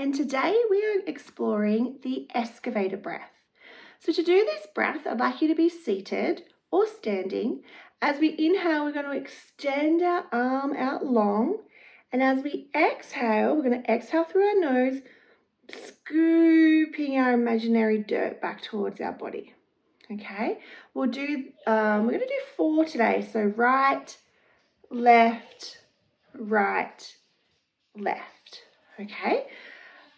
and today we are exploring the excavator breath. So to do this breath, I'd like you to be seated or standing. As we inhale, we're going to extend our arm out long, and as we exhale, we're going to exhale through our nose, scooping our imaginary dirt back towards our body. Okay, we're going to do 4 today. So right, left, left. Okay,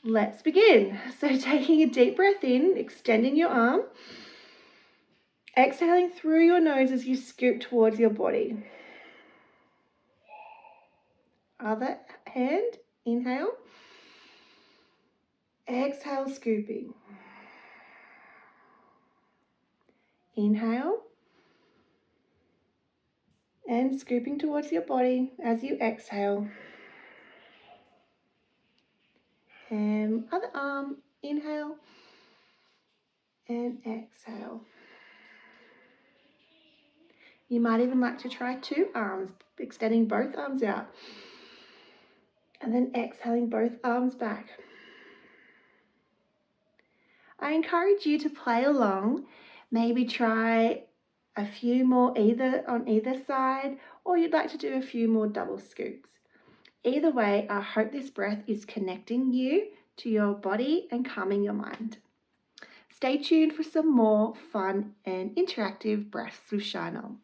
let's begin. So taking a deep breath in, extending your arm, exhaling through your nose as you scoop towards your body. Other hand, inhale, exhale, scooping. Inhale, and scooping towards your body as you exhale. And other arm, inhale and exhale. You might even like to try 2 arms, extending both arms out and then exhaling both arms back. I encourage you to play along, maybe try a few more either on either side, or you'd like to do a few more double scoops. Either way, I hope this breath is connecting you to your body and calming your mind. Stay tuned for some more fun and interactive breaths with Shine On.